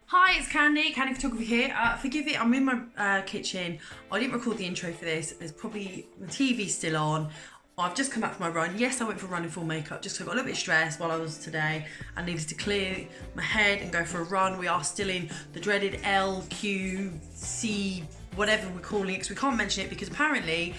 Hi, it's Khandie Photography here. Forgive it, I'm in my kitchen. I didn't record the intro for this. There's probably, the TV's still on. I've just come back from my run. Yes, I went for a run in full makeup just because I got a little bit stressed while I was today. I needed to clear my head and go for a run. We are still in the dreaded LQC, whatever we're calling it, because we can't mention it because apparently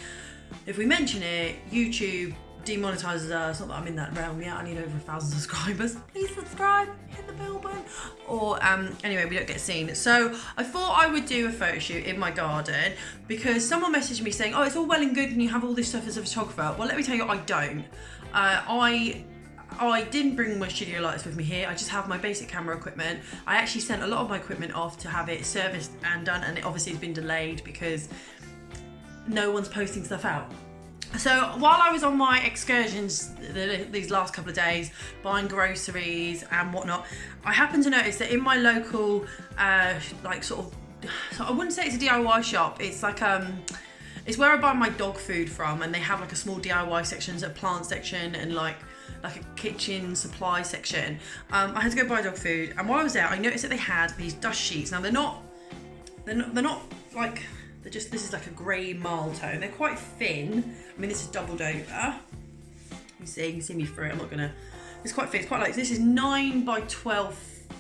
if we mention it, YouTube demonetizes us. Not that I'm in that realm yet. I need over 1,000 subscribers. Please subscribe, hit the bell button. Or anyway, we don't get seen. So I thought I would do a photo shoot in my garden because someone messaged me saying, oh, it's all well and good and you have all this stuff as a photographer. Well, let me tell you, I don't. I didn't bring my studio lights with me here. I just have my basic camera equipment. I actually sent a lot of my equipment off to have it serviced and done, and it obviously has been delayed because no one's posting stuff out. So while I was on my excursions these last couple of days, buying groceries and whatnot, I happened to notice that in my local, so I wouldn't say it's a DIY shop. It's like it's where I buy my dog food from, and they have like a small DIY section, a plant section, and like a kitchen supply section. I had to go buy dog food, and while I was there, I noticed that they had these dust sheets. Now they're not like. This is like a grey marl tone. They're quite thin. I mean, this is doubled over. You can see me through it. I'm not gonna, it's quite thin. It's quite like, this is 9 by 12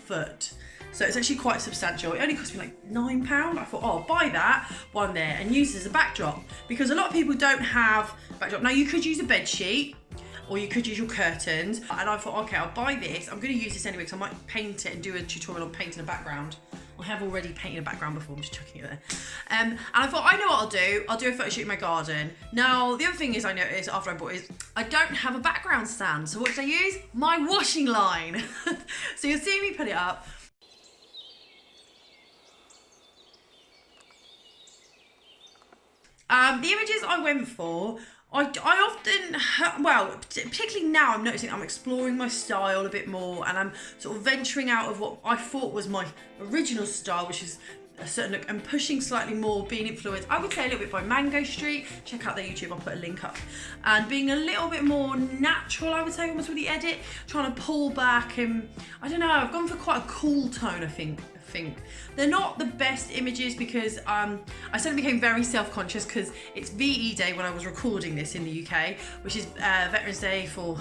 foot. So it's actually quite substantial. It only cost me like £9. I thought, oh, I'll buy that one there and use it as a backdrop because a lot of people don't have backdrop. Now you could use a bed sheet or you could use your curtains. And I thought, okay, I'll buy this. I'm gonna use this anyway because I might paint it and do a tutorial on painting a background. I have already painted a background before, I'm just chucking it there. And I thought, I know what I'll do. I'll do a photo shoot in my garden. Now, the other thing is I noticed after I bought it is I don't have a background stand. So what did I use? My washing line. So you'll see me put it up. The images I went for, I often, well, particularly now I'm noticing I'm exploring my style a bit more and I'm sort of venturing out of what I thought was my original style, which is a certain look, and pushing slightly more, being influenced, I would say a little bit by Mango Street. Check out their YouTube, I'll put a link up. And being a little bit more natural, I would say, almost with the edit, trying to pull back and, I don't know, I've gone for quite a cool tone, I think. They're not the best images because I suddenly became very self-conscious because it's VE Day when I was recording this in the UK, which is Veterans Day for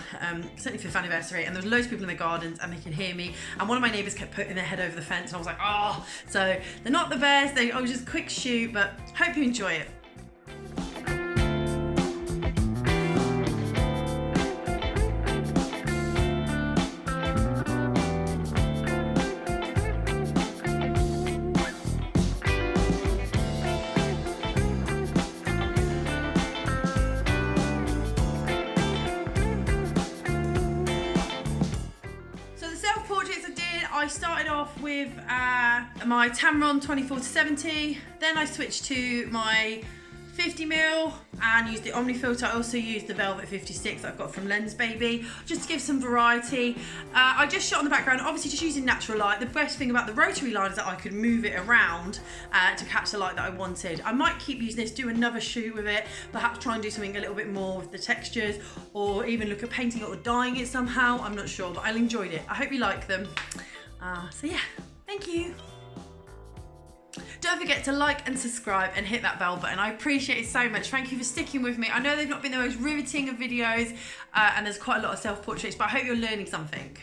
certainly 5th anniversary, and there was loads of people in their gardens and they can hear me, and one of my neighbours kept putting their head over the fence and I was like, oh, so they're not the best. I was just a quick shoot, but hope you enjoy it. I started off with my Tamron 24-70, then I switched to my 50mm and used the Omni filter. I also used the Velvet 56 that I've got from Lensbaby just to give some variety. I just shot in the background, obviously just using natural light. The best thing about the rotary line is that I could move it around to catch the light that I wanted. I might keep using this, do another shoot with it, perhaps try and do something a little bit more with the textures, or even look at painting it or dyeing it somehow. I'm not sure, but I enjoyed it. I hope you like them. So yeah, thank you. Don't forget to like and subscribe and hit that bell button. I appreciate it so much. Thank you for sticking with me. I know they've not been the most riveting of videos and there's quite a lot of self-portraits, but I hope you're learning something.